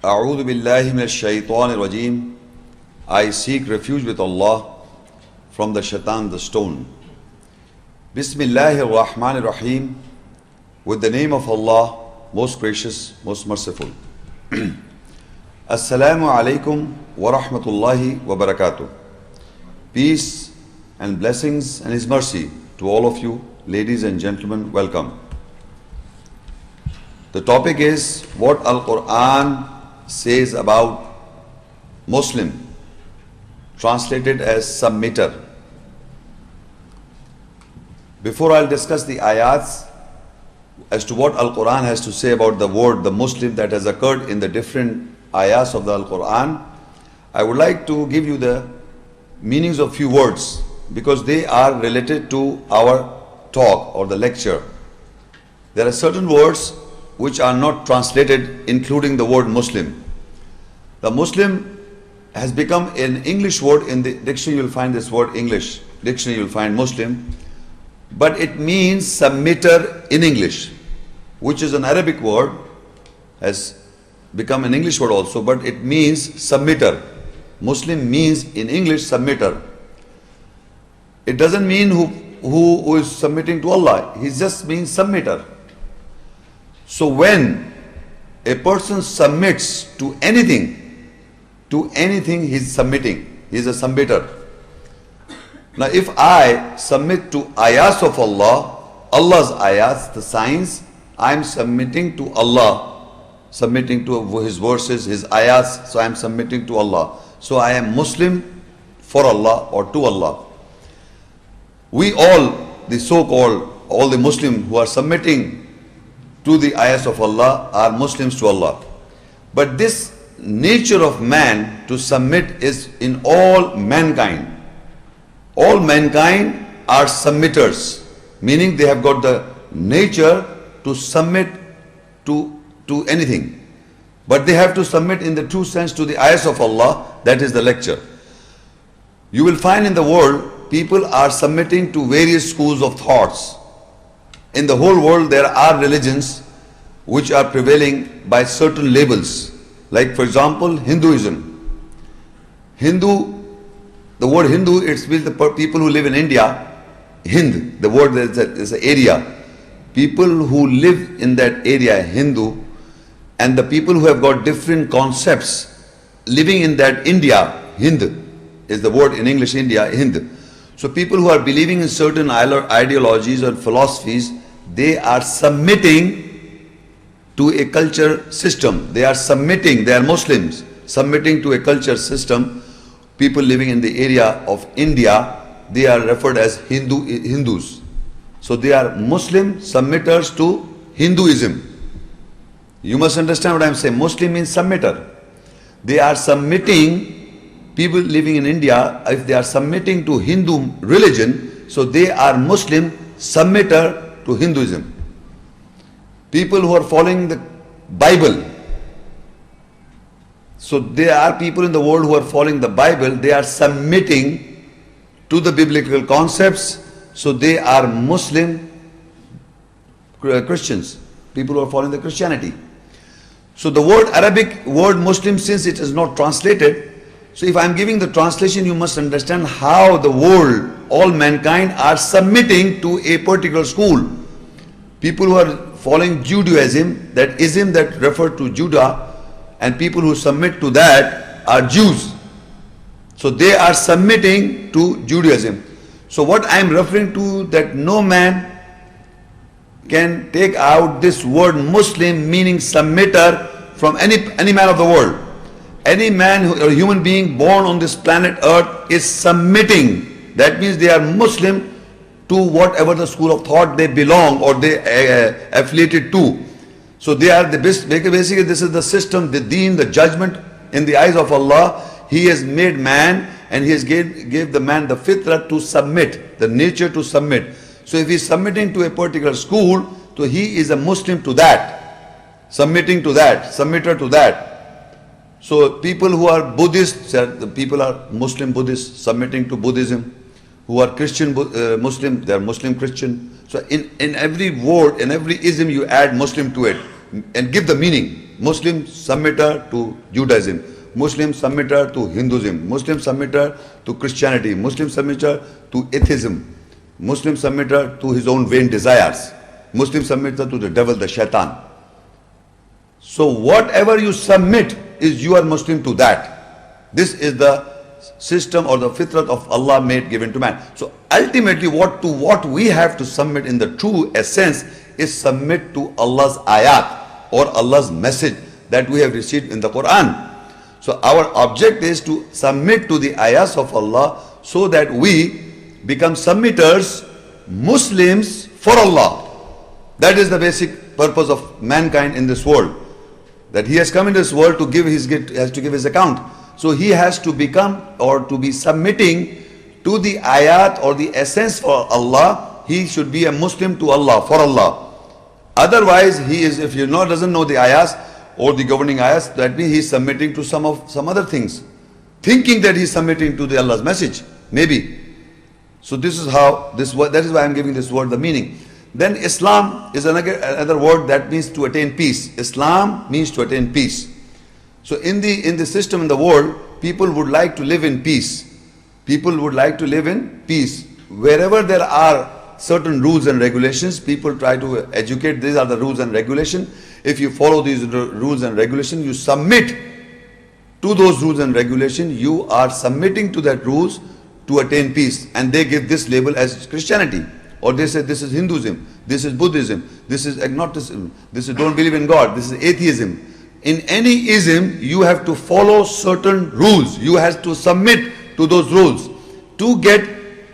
A'udhu billahi minash shaitanir rajeem. I seek refuge with Allah from the shaitan, the stone. Bismillahir Rahmanir Rahim. With the name of Allah, most gracious, most merciful. Assalamu alaikum wa rahmatullahi wa barakatuh. Peace and blessings and His mercy to all of you, ladies and gentlemen, welcome. The topic is what Al-Quran says about Muslim, translated as submitter. Before I'll discuss the ayats as to what Al-Quran has to say about the word, the Muslim, that has occurred in the different ayats of the Al-Quran, I would like to give you the meanings of few words because they are related to our talk or the lecture. There are certain words which are not translated, including the word Muslim. The Muslim has become an English word. In the dictionary you'll find this word English. Dictionary you'll find Muslim. But it means submitter in English, which is an Arabic word, has become an English word also, but it means submitter. Muslim means in English submitter. It doesn't mean who is submitting to Allah. He just means submitter. So when a person submits to anything he's submitting. He's a submitter. Now if I submit to ayats of Allah, Allah's ayats, the signs, I'm submitting to Allah, submitting to His verses, His ayats, so I'm submitting to Allah. So I am Muslim for Allah or to Allah. We all, the so-called, all the Muslims who are submitting to the ayahs of Allah are Muslims to Allah. But this nature of man to submit is in all mankind. All mankind are submitters, meaning they have got the nature to submit to anything. But they have to submit in the true sense to the ayahs of Allah. That is the lecture. You will find in the world, people are submitting to various schools of thoughts. In the whole world there are religions which are prevailing by certain labels. Like for example, Hinduism. The word Hindu, it means the people who live in India. Hind, the word is an area. People who live in that area, Hindu, and the people who have got different concepts living in that India, Hind is the word in English, India, Hind. So people who are believing in certain ideologies or philosophies, they are submitting to a culture system. They are submitting, they are Muslims, submitting to a culture system. People living in the area of India, they are referred as Hindus. So they are Muslim submitters to Hinduism. You must understand what I am saying. Muslim means submitter. They are submitting, people living in India, if they are submitting to Hindu religion, so they are Muslim submitter to Hinduism. People who are following the Bible, so there are people in the world who are following the Bible, they are submitting to the biblical concepts, so they are Muslim Christians, people who are following the Christianity. So the word Arabic word Muslim, since it is not translated, so if I am giving the translation, you must understand how the world, all mankind are submitting to a particular school. People who are following Judaism, that ism that refer to Judah, and people who submit to that are Jews. So they are submitting to Judaism. So what I am referring to, that no man can take out this word Muslim meaning submitter from any man of the world. Any man or human being born on this planet Earth is submitting. That means they are Muslim to whatever the school of thought they belong or they affiliated to. So they are the best. Basically this is the system, the deen, the judgment in the eyes of Allah. He has made man and He has gave the man the fitrah to submit, the nature to submit. So if he is submitting to a particular school, so he is a Muslim to that, submitting to that, submitter to that. So people who are Buddhists, the people are Muslim Buddhists submitting to Buddhism. Who are Christian Muslim, they are Muslim Christian. So in every word, in every ism you add Muslim to it. and give the meaning. Muslim submitter to Judaism, Muslim submitter to Hinduism, Muslim submitter to Christianity, Muslim submitter to atheism, Muslim submitter to his own vain desires, Muslim submitter to the devil, the shaitan. So whatever you submit is you are Muslim to that. This is the system or the fitrat of Allah made given to man. So ultimately what we have to submit in the true essence is submit to Allah's ayat or Allah's message that we have received in the Quran. So our object is to submit to the ayahs of Allah so that we become submitters, Muslims for Allah. That is the basic purpose of mankind in this world. That he has come in this world to has to give his account. So he has to become or to be submitting to the ayat or the essence for Allah. He should be a Muslim to Allah, for Allah. Otherwise, he is, if he doesn't know the ayahs or the governing ayahs, that means he is submitting to some other things, thinking that he is submitting to the Allah's message, maybe. So this is how that is why I am giving this word the meaning. Then Islam is another word that means to attain peace. Islam means to attain peace. So in the system in the world, people would like to live in peace. People would like to live in peace. Wherever there are certain rules and regulations, people try to educate, these are the rules and regulations. If you follow these rules and regulations, you submit to those rules and regulations, you are submitting to that rules to attain peace. And they give this label as Christianity. Or they say this is Hinduism, this is Buddhism, this is agnosticism, this is don't believe in God, this is atheism. In any ism, you have to follow certain rules. You have to submit to those rules to get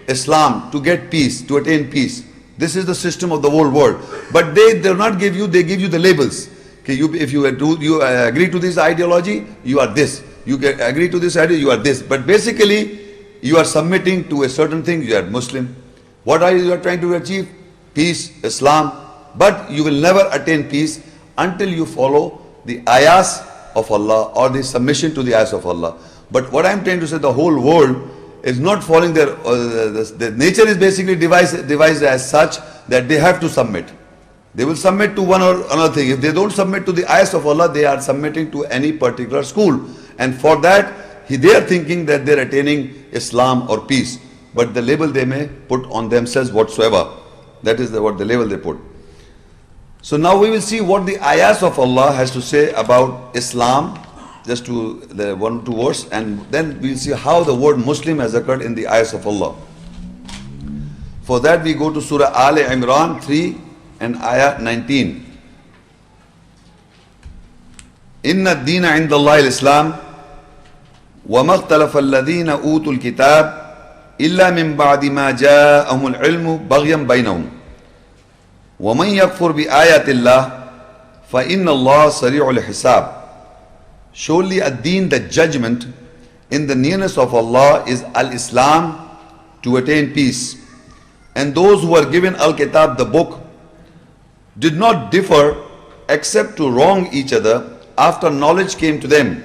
Islam, to get peace, to attain peace. This is the system of the whole world. But they do not give you, they give you the labels. Okay, if you agree to this ideology, you are this. You agree to this idea, you are this. But basically, you are submitting to a certain thing, you are Muslim. What are you trying to achieve? Peace, Islam. But you will never attain peace until you follow the ayahs of Allah or the submission to the ayahs of Allah. But what I am trying to say, the whole world is not following the nature is basically devised as such that they have to submit. They will submit to one or another thing. If they don't submit to the ayahs of Allah, they are submitting to any particular school. And for that, they are thinking that they are attaining Islam or peace. But the label they may put on themselves whatsoever. That is what the label they put. So now we will see what the ayahs of Allah has to say about Islam, just to the 1 or 2 verse, and then we will see how the word Muslim has occurred in the ayahs of Allah. For that we go to Surah Aal-e-Imran 3 and ayah 19. Inna ad-deena 'inda Allahi al-Islam wa ma ikhtalafa alladhina utul kitab illa min ba'di ma ja'ahum al-'ilmu baghyan baynahum wa man yakfur bi ayati Allah fa inna Allah sari'ul hisab. Surely ad-deen, the judgment, in the nearness of Allah is al-Islam, to attain peace. And those who are given al-Kitab, the book, did not differ except to wrong each other after knowledge came to them.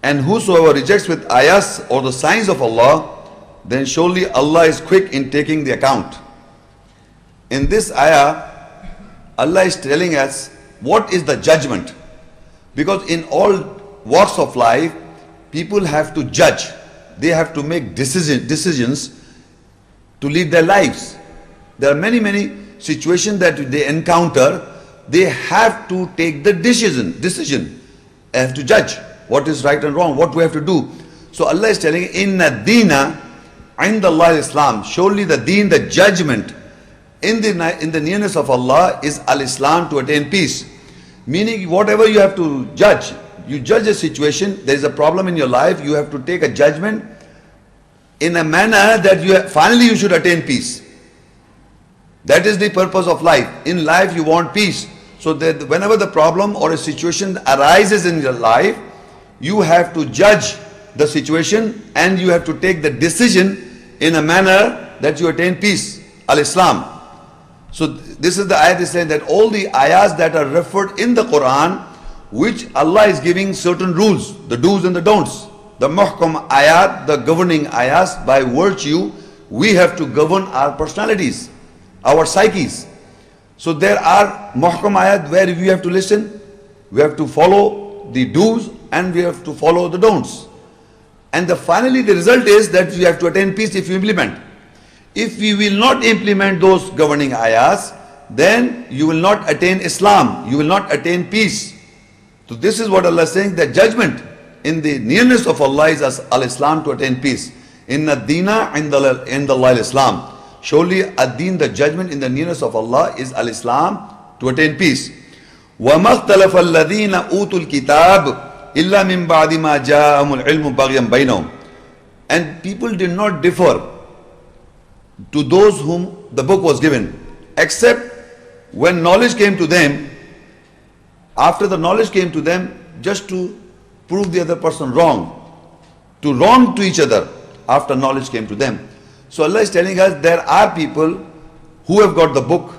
And whosoever rejects with ayahs or the signs of Allah, then surely Allah is quick in taking the account. In this ayah, Allah is telling us what is the judgment. Because in all walks of life, people have to judge. They have to make decisions to lead their lives. There are many situations that they encounter. They have to take the decision. They have to judge what is right and wrong, what we have to do. So Allah is telling, Inna deena 'inda Allah Islam. Surely the deen, the judgment in the nearness of Allah is al-Islam, to attain peace. Meaning whatever you have to judge, you judge a situation, there is a problem in your life, you have to take a judgment in a manner that finally you should attain peace. That is the purpose of life. In life you want peace. So that whenever the problem or a situation arises in your life, you have to judge the situation and you have to take the decision in a manner that you attain peace. Al-Islam. So this is the ayat is saying that all the ayahs that are referred in the Quran, which Allah is giving certain rules, the do's and the don'ts. The muhkam ayat, the governing ayahs, by virtue we have to govern our personalities, our psyches. So there are muhkam ayat where we have to listen, we have to follow the do's and we have to follow the don'ts. And finally the result is that we have to attain peace if we implement. If we will not implement those governing ayahs, then you will not attain Islam, you will not attain peace. So this is what Allah is saying, that judgment in the nearness of Allah is as al-Islam, to attain peace. Inna dina inda Allah al-Islam. Surely ad-din, the judgment in the nearness of Allah, is al-Islam, to attain peace. وَمَا اخْتَلَفَ الَّذِينَ أُوتُوا الْكِتَابِ إِلَّا مِنْ بَعْدِ مَا جَاءَهُمُ الْعِلْمُ بَغْيًا بَيْنَهُمْ. And people did not differ to those whom the book was given, except when knowledge came to them. After the knowledge came to them, just to prove the other person wrong, to wrong to each other, after knowledge came to them. So Allah is telling us there are people who have got the book,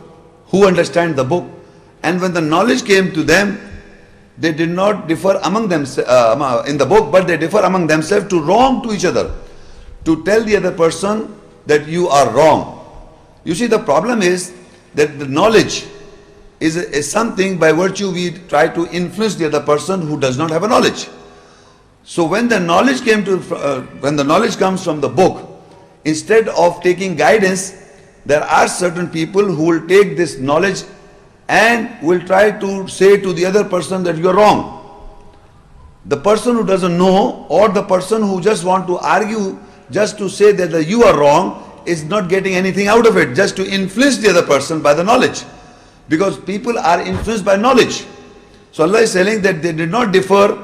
who understand the book, and when the knowledge came to them, they did not differ among themselves in the book, but they differ among themselves to wrong to each other, to tell the other person that you are wrong. You see, the problem is that the knowledge is something by virtue we try to influence the other person who does not have a knowledge. So when the knowledge comes from the book, instead of taking guidance, there are certain people who will take this knowledge and will try to say to the other person that you are wrong. The person who doesn't know, or the person who just want to argue just to say that you are wrong, is not getting anything out of it, just to influence the other person by the knowledge. Because people are influenced by knowledge. So Allah is telling that they did not differ,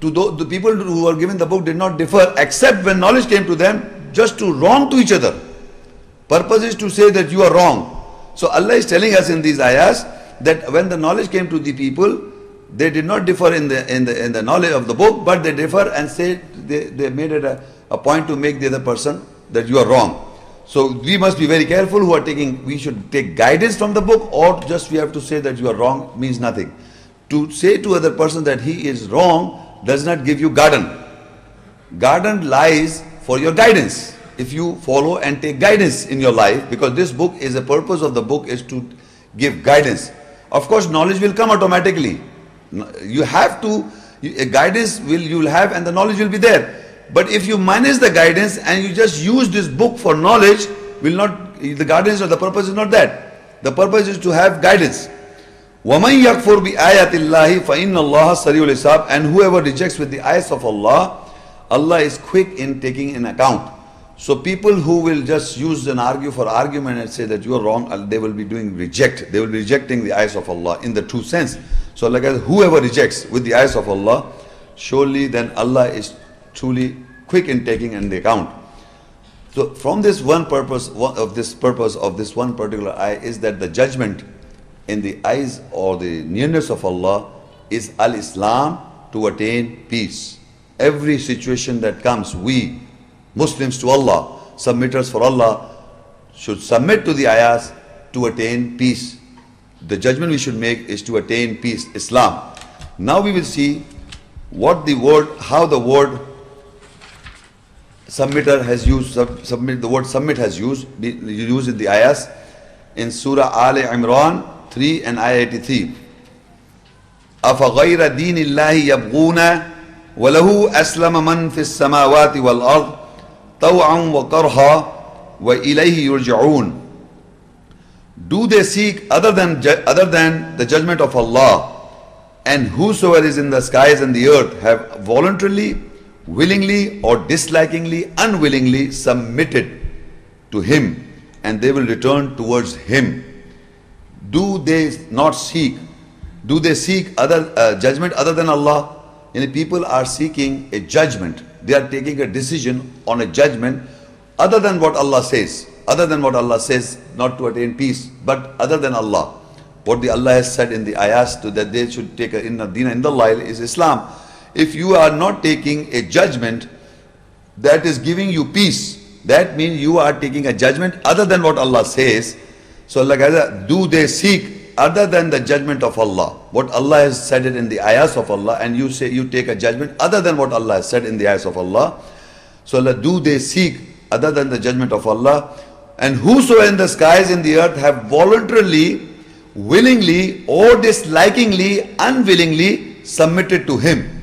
to the people who were given the book did not differ, except when knowledge came to them, just to wrong to each other. Purpose is to say that you are wrong. So Allah is telling us in these ayahs that when the knowledge came to the people, they did not differ in the knowledge of the book, but they differ and say they made it a point to make the other person that you are wrong. So we must be very careful who are taking, we should take guidance from the book, or just we have to say that you are wrong means nothing. To say to other person that he is wrong does not give you garden. Garden lies for your guidance. If you follow and take guidance in your life, because this book is, the purpose of the book is to give guidance. Of course, knowledge will come automatically. You have to, guidance you will have and the knowledge will be there. But if you minus the guidance and you just use this book for knowledge, the guidance or the purpose is not that. The purpose is to have guidance. وَمَنْ يَكْفُرْ بِآيَاتِ اللَّهِ فَإِنَّ اللَّهَ سَرِيعُ الْحِسَابِ. And whoever rejects with the ayahs of Allah, Allah is quick in taking in account. So people who will just use and argue for argument and say that you are wrong, they will be doing reject. They will be rejecting the ayahs of Allah in the true sense. So like whoever rejects with the ayahs of Allah, surely then Allah is truly quick in taking in the account. So from this one purpose of this one particular ayah is that the judgment in the eyes or the nearness of Allah is al-Islam, to attain peace. Every situation that comes, we Muslims to Allah, submitters for Allah, should submit to the ayahs to attain peace. The judgment we should make is to attain peace, Islam. Now we will see how the word submitter has used, the word submit has used in the ayahs in Surah Aal-e-Imran 3 and ayah 83. أَفَغَيْرَ دِينِ اللَّهِ يَبْغُونَ وَلَهُ أَسْلَمَ مَنْ فِي السَّمَاوَاتِ وَالْأَرْضِ طَوْعًا وَكَرْهًا وَإِلَيْهِ يُرْجَعُونَ. Do they seek other than the judgment of Allah? And whosoever is in the skies and the earth have voluntarily, willingly or dislikingly, unwillingly submitted to Him, and they will return towards Him. Do they seek other judgment other than Allah? And people are seeking a judgment. They are taking a decision on a judgment other than what Allah says. Other than what Allah says, not to attain peace, but other than Allah. What Allah has said in the ayahs that they should take inna dina indallahi is Islam. If you are not taking a judgment that is giving you peace, that means you are taking a judgment other than what Allah says. So Allah says, do they seek other than the judgment of Allah? What Allah has said it in the ayahs of Allah, and you say you take a judgment other than what Allah has said in the ayahs of Allah. So Allah, do they seek other than the judgment of Allah? And whosoever in the skies and the earth have voluntarily willingly or dislikingly, unwillingly submitted to him.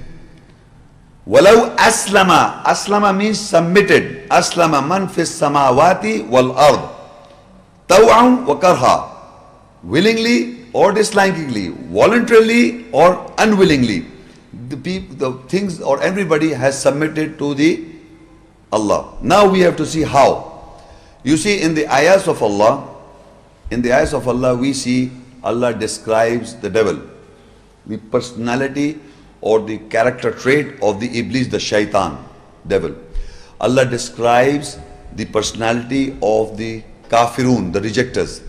Walau aslama. Aslama means submitted. Aslama man fis samawati wal ard. Taw'an wa karha. Willingly or dislikingly, voluntarily or unwillingly. The things or everybody has submitted to the Allah. Now we have to see how. You see, in the ayahs of Allah, we see Allah describes the devil, the personality or the character trait of the Iblis, the shaitan, devil. Allah describes the personality of the kafirun, the rejectors.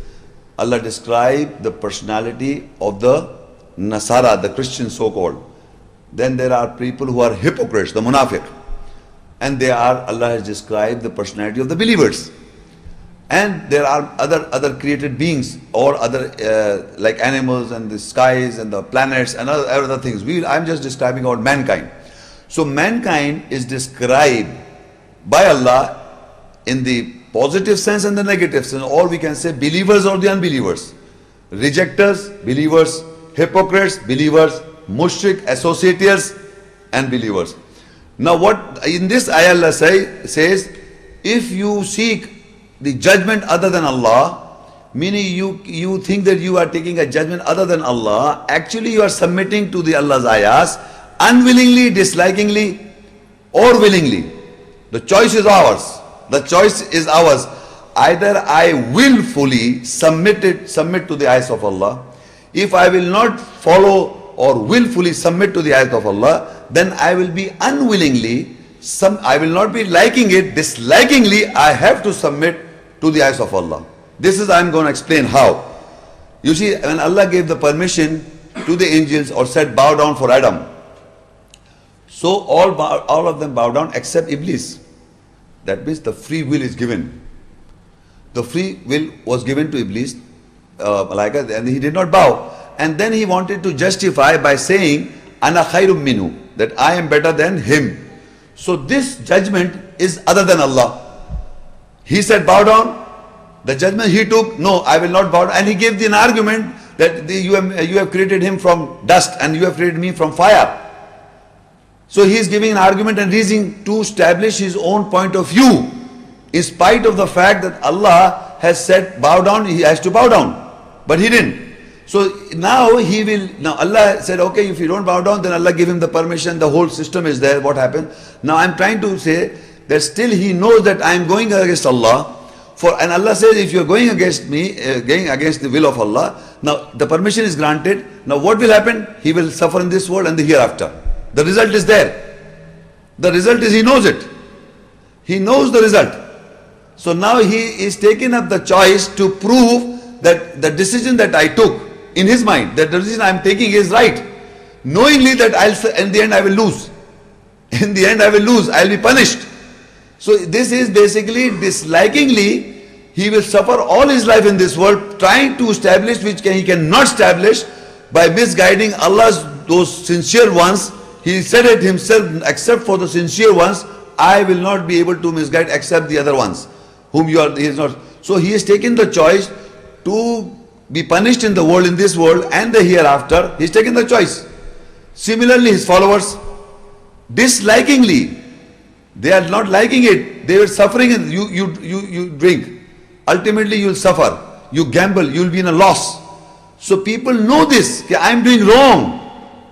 Allah describes the personality of the Nasara, the Christians so-called. Then there are people who are hypocrites, the munafiq. And Allah has described the personality of the believers. And there are other created beings or other like animals and the skies and the planets and other things. I'm just describing about mankind. So mankind is described by Allah in the positive sense and the negative sense. Or we can say believers or the unbelievers. Rejectors, believers. Hypocrites, believers. Mushrik, associators and believers. Now what in this ayah Allah says, if you seek the judgment other than Allah, meaning you think that you are taking a judgment other than Allah, actually you are submitting to the Allah's ayahs unwillingly, dislikingly or willingly. The choice is ours. The choice is ours. Either I willfully submit to the ayahs of Allah. If I will not follow or willfully submit to the ayat of Allah, then I will be unwillingly, I will not be liking it, dislikingly, I have to submit to the ayat of Allah. This is, I'm going to explain how. You see, when Allah gave the permission to the angels or said bow down for Adam, so all of them bow down except Iblis. That means the free will is given. The free will was given to Iblis, Malaika, and he did not bow. And then he wanted to justify by saying, Ana khairum minhu, that I am better than him. So this judgment is other than Allah. He said bow down. The judgment he took, no, I will not bow down. And he gave an argument that you have created him from dust and you have created me from fire. So he is giving an argument and reason to establish his own point of view. In spite of the fact that Allah has said bow down, he has to bow down. But he didn't. So now Allah said, okay, if you don't bow down, then Allah gave him the permission, the whole system is there, what happened? Now I'm trying to say that still he knows that I'm going against Allah. And Allah says, if you're going against me, going against the will of Allah, now the permission is granted. Now what will happen? He will suffer in this world and the hereafter. The result is there. The result is he knows it. He knows the result. So now he is taking up the choice to prove that the decision that I took, in his mind, that the decision I am taking is right, knowingly that in the end I will lose. In the end I will lose, I will be punished. So this is basically dislikingly, he will suffer all his life in this world, trying to establish which he cannot establish by misguiding Allah's those sincere ones. He said it himself, except for the sincere ones, I will not be able to misguide except the other ones, whom he is not. So he has taken the choice to be punished in the world, in this world and the hereafter. He's taken the choice. Similarly, his followers, dislikingly, they are not liking it. They were suffering. And you drink. Ultimately, you will suffer. You gamble. You will be in a loss. So people know this. I am doing wrong.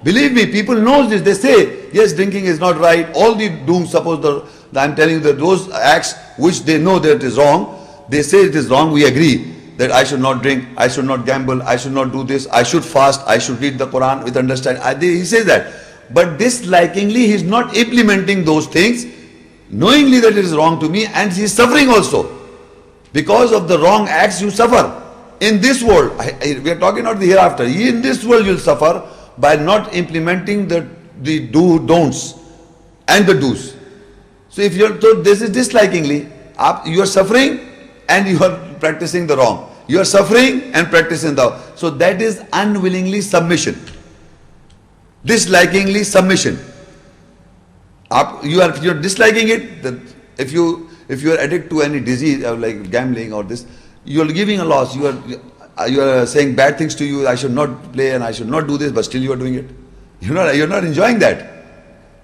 Believe me, people know this. They say, yes, drinking is not right. All the doom, suppose I am telling you that those acts which they know that it is wrong, they say it is wrong. We agree that I should not drink, I should not gamble, I should not do this, I should fast, I should read the Quran with understanding. He says that. But dislikingly, he is not implementing those things, knowingly that it is wrong to me, and he is suffering also. Because of the wrong acts, you suffer. In this world, we are talking about the hereafter. In this world, you will suffer by not implementing the don'ts and the do's. So if you are told this is dislikingly, you are suffering and you are practicing the wrong. You are suffering and practicing the. So that is unwillingly submission. Dislikingly submission. You are disliking it. That if you are addicted to any disease like gambling or this, you are giving a loss. you are saying bad things to you, I should not play and I should not do this, but still you are doing it. You're not enjoying that.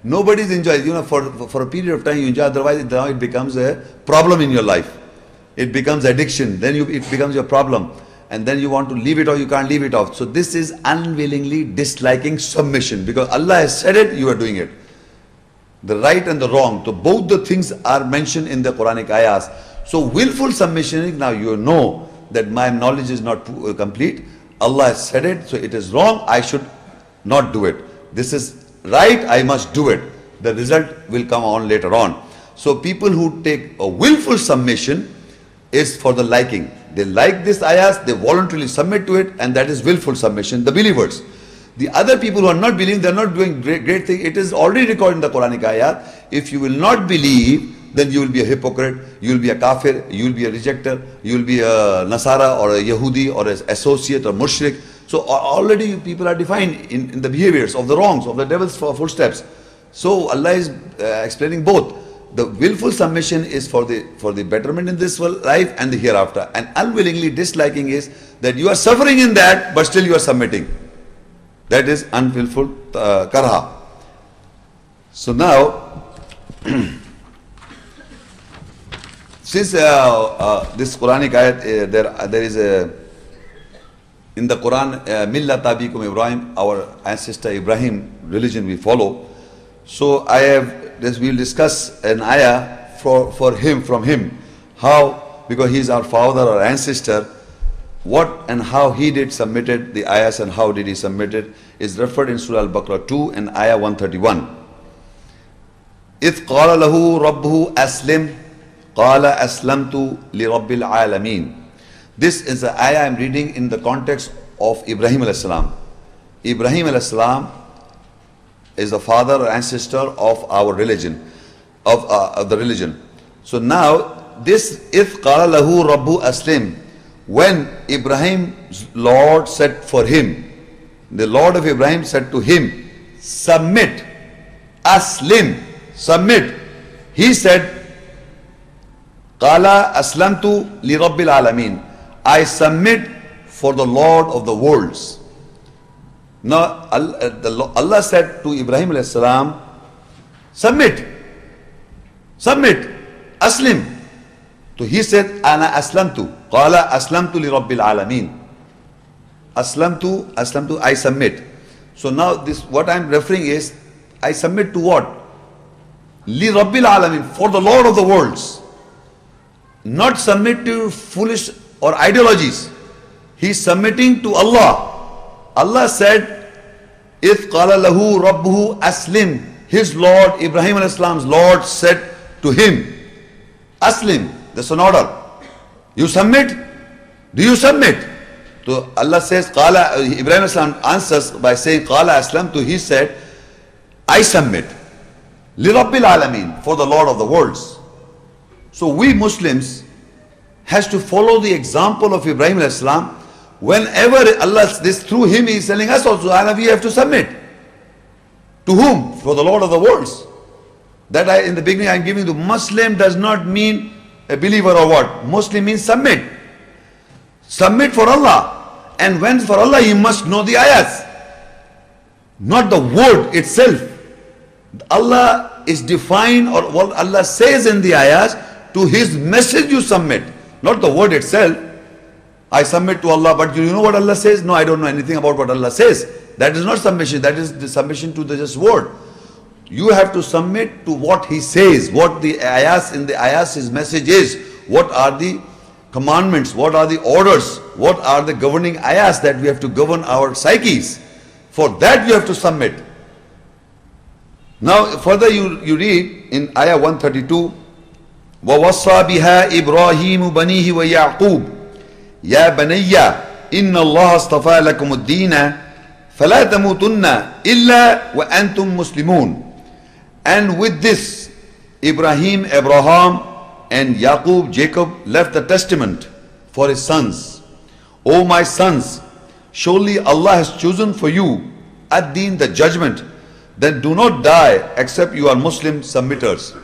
Nobody is enjoying. For a period of time you enjoy, otherwise now it becomes a problem in your life. It becomes addiction, then it becomes your problem. And then you want to leave it or you can't leave it off. So this is unwillingly disliking submission, because Allah has said it, you are doing it. The right and the wrong. So both the things are mentioned in the Quranic ayahs. So willful submission is, now you know that my knowledge is not complete. Allah has said it, so it is wrong, I should not do it. This is right, I must do it. The result will come on later on. So people who take a willful submission is for the liking. They like this ayahs, they voluntarily submit to it, and that is willful submission, the believers. The other people who are not believing, they are not doing great thing. It is already recorded in the Quranic ayat. If you will not believe, then you will be a hypocrite, you will be a kafir, you will be a rejecter, you will be a Nasara or a Yahudi or an associate or mushrik. So already people are defined in the behaviors of the wrongs, of the devil's footsteps. So Allah is explaining both. The willful submission is for the betterment in this life and the hereafter. And unwillingly disliking is that you are suffering in that, but still you are submitting. That is unwillful karha. So now, since this Quranic ayat, there is a, in the Quran, Millat Abikum Ibrahim, our ancestor Ibrahim religion we follow. So we will discuss an ayah from him, how, because he is our father or ancestor, what and how he did submitted the ayahs and how did he submit it is referred in Surah Al-Baqara 2 and ayah 131. إِذْ قَالَ لَهُ رَبُّهُ أَسْلِمْ قَالَ أَسْلَمْتُ لِرَبِّ الْعَالَمِينَ. This is the ayah I am reading in the context of Ibrahim alayhi salam. Ibrahim alayhi salam is the father or ancestor of our religion, of the religion. So now this إِذْ قَالَ لَهُ رَبُّهُ أَسْلِمْ, when Ibrahim's Lord said for him, the Lord of Ibrahim said to him, submit, aslim, submit. He said, Qala aslamtu li rabbil alamin, I submit for the Lord of the worlds. Now Allah said to Ibrahim alayhi salam, submit, aslim. So he said, Ana aslamtu. Qala aslamtu li rabbil alamin. Aslamtu, I submit. So now this, what I am referring is, I submit to what? Li rabbil alamin, for the Lord of the worlds. Not submit to foolish or ideologies. He is submitting to Allah. Allah said, إِذْ قَالَ لَهُ رَبُّهُ أَسْلِمْ. His Lord, Ibrahim alayhi salam's Lord said to him, Aslim. That's an order. You submit? Do you submit? So Allah says, Qala, Ibrahim Islam answers by saying, Qala aslamtu, he said, I submit. Li Rabbil Alameen, for the Lord of the worlds. So we Muslims has to follow the example of Ibrahim Islam. Whenever Allah, this through him, he is telling us also, we have to submit. To whom? For the Lord of the worlds. That in the beginning I am giving you, Muslim does not mean a believer or what? Muslim means submit. Submit for Allah. And when for Allah, you must know the ayahs. Not the word itself. Allah is defined, or what Allah says in the ayahs, to his message you submit. Not the word itself. I submit to Allah, but you know what Allah says? No, I don't know anything about what Allah says. That is not submission. That is the submission to the just word. You have to submit to what he says, what the ayahs, in the ayahs his message is, what are the commandments, what are the orders, what are the governing ayahs that we have to govern our psyches. For that you have to submit. Now further you read in ayah 132, وَوَصَّى بِهَا إِبْرَاهِيمُ بَنِيهِ وَيَعْقُوبُ يَا بَنَيَّ إِنَّ اللَّهَ اصْطَفَى لَكُمُ الدِّينَ فَلَا تَمُوتُنَّ إِلَّا وَأَنْتُمْ مُسْلِمُونَ. And with this, Abraham, and Yaqub, Jacob, left the testament for his sons. O my sons, surely Allah has chosen for you ad-din, the judgment. Then do not die except you are Muslim submitters.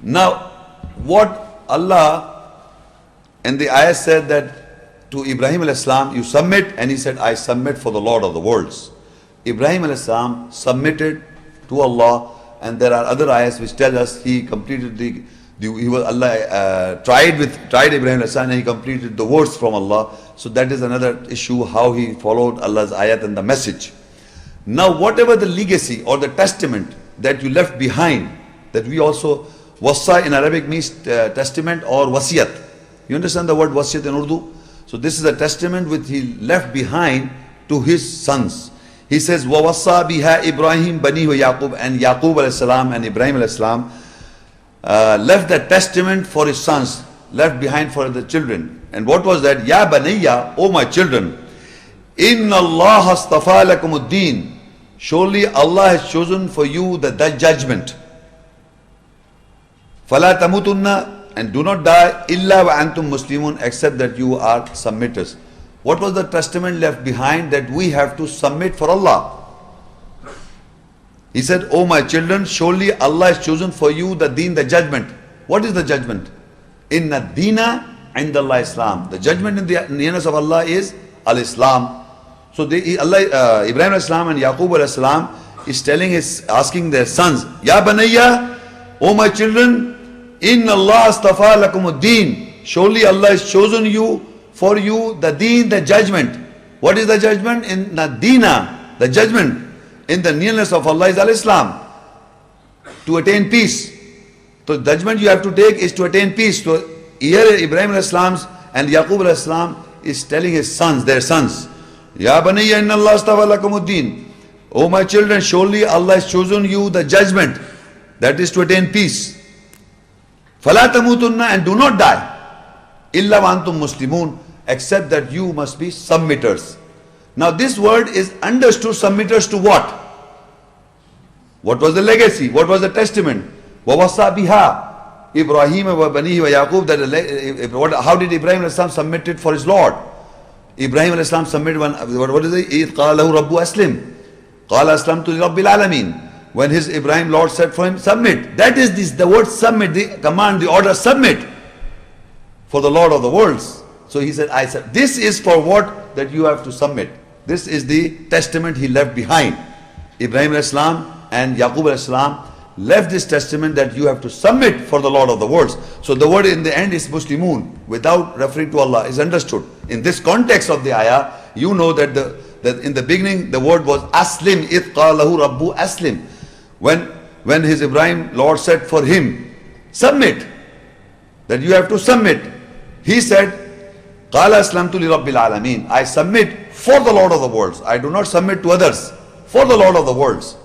Now, what Allah and the ayah said that to Ibrahim alayhi salam, you submit, and he said, I submit for the Lord of the worlds. Ibrahim alayhi salam submitted to Allah, and there are other ayahs which tell us he completed Allah tried Ibrahim alayhi salam and he completed the words from Allah. So that is another issue, how he followed Allah's ayat and the message. Now whatever the legacy or the testament that you left behind, that we also, wasa in Arabic means testament or wasiyat. You understand the word wasiyat in Urdu? So this is a testament which he left behind to his sons. He says, وَوَصَّى بِهَا إِبْرَاهِيم بَنِيهُ Yaqub, and Yaqub alayhi salam and Ibrahim alayhi salam left that testament for his sons, left behind for the children. And what was that? Ya Banayya, O my children, Inna Allah astafa lakum ad-deen. Surely Allah has chosen for you the judgment. Fala tamutunna, and do not die, illa wa antum muslimun, except that you are submitters. What was the testament left behind? That we have to submit for Allah. He said, O my children, surely Allah has chosen for you the deen, the judgment. What is the judgment? Inna deena indallah Islam. The judgment in the nearness of Allah is al-Islam. So Ibrahim alayhi salam and Yaqub alayhi salam is asking their sons, Ya Banayya, O my children, Inna Allah astafa lakum ad-deen. Surely Allah has chosen for you the deen, the judgment. What is the judgment? In the deena, the judgment in the nearness of Allah is al-Islam, to attain peace. So the judgment you have to take is to attain peace. So here Ibrahim alayhi salam and Yaqub alayhi salam is telling his sons, their sons, Ya Banayya inna Allah astafa lakum ad-deen. O my children, surely Allah has chosen you the judgment, that is to attain peace. Fala tamutunna, and do not die, illa wa antum muslimun, except that you must be submitters. Now this word is understood submitters to what? What was the legacy? What was the testament? وَوَصَّى بِهَا إِبْرَاهِيمَ وَبَنِيهِ وَيَعْقُوبَ. How did Ibrahim alayhi salam submit it for his Lord? Ibrahim alayhi salam submitted what is it? إِذْ قَالَ لَهُ رَبُّ أَسْلِمْ قَالَ أَسْلَمْتُ لِرَبِّ الْعَالَمِينَ. When his Ibrahim Lord said for him, submit. That is the word submit, the command, the order, submit for the Lord of the worlds. So he said, I said, this is for what? That you have to submit. This is the testament he left behind. Ibrahim alayhi salam and Yaqub alayhi salam left this testament that you have to submit for the Lord of the worlds. So the word in the end is Muslimun, without referring to Allah, is understood. In this context of the ayah, you know that in the beginning the word was Aslim, إِذْ قَالَ لَهُ رَبُّ Aslim. When his Ibrahim Lord said for him, submit, that you have to submit, he said, قَالَ أَسْلَمْتُ لِرَبِّ الْعَالَمِينَ. I submit for the Lord of the worlds. I do not submit to others, for the Lord of the worlds.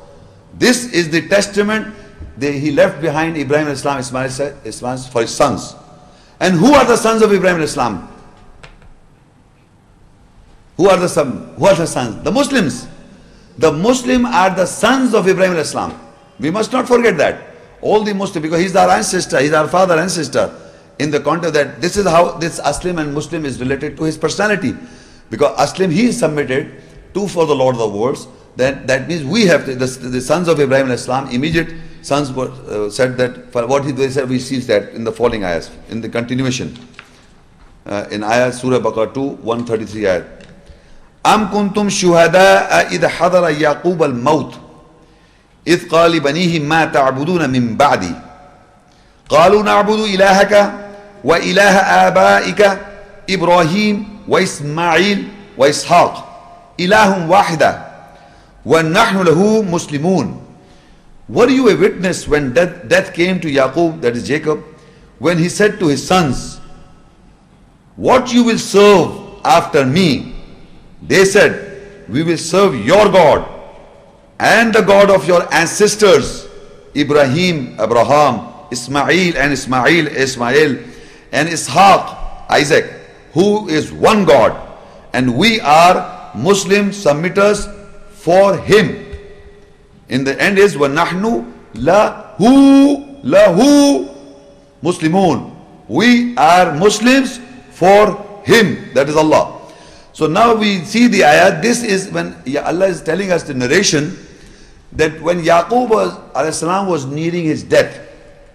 This is the testament that he left behind Ibrahim Islam for his sons. And who are the sons of Ibrahim Islam? Who are the sons? The Muslims. The Muslim are the sons of Ibrahim Islam. We must not forget that. All the Muslims, because he's our ancestor, he's our father and sister. In the context that this is how this Aslim and Muslim is related to his personality. Because Aslim, he submitted for the Lord of the worlds. Then that means we have to, the sons of Ibrahim Islam, immediate sons were said that, for what they said, we see that in the following ayahs, in the continuation. In ayah Surah Baqarah 2, 133 ayah. Am kuntum shuhada'a idh hadara Yaqub al-maut idh qali banihi ma ta'buduna min ba'di qalu na'budu ilahaka wa ilaha abaika Ibrahim wa Ismail wa Ishaq ilahum wahida wa nahnu lahu muslimun. Were you a witness when death came to Yaqub, that is Jacob, when he said to his sons, what you will serve after me? They said, we will serve your God and the God of your ancestors, Abraham, Ismail, and Ishaq, Isaac, who is one God, and we are Muslim submitters for him. In the end is وَنَحْنُ لَهُ Muslimun. We are Muslims for him, that is Allah. So now we see the ayah. This is when Allah is telling us the narration that when Yaqub was nearing his death,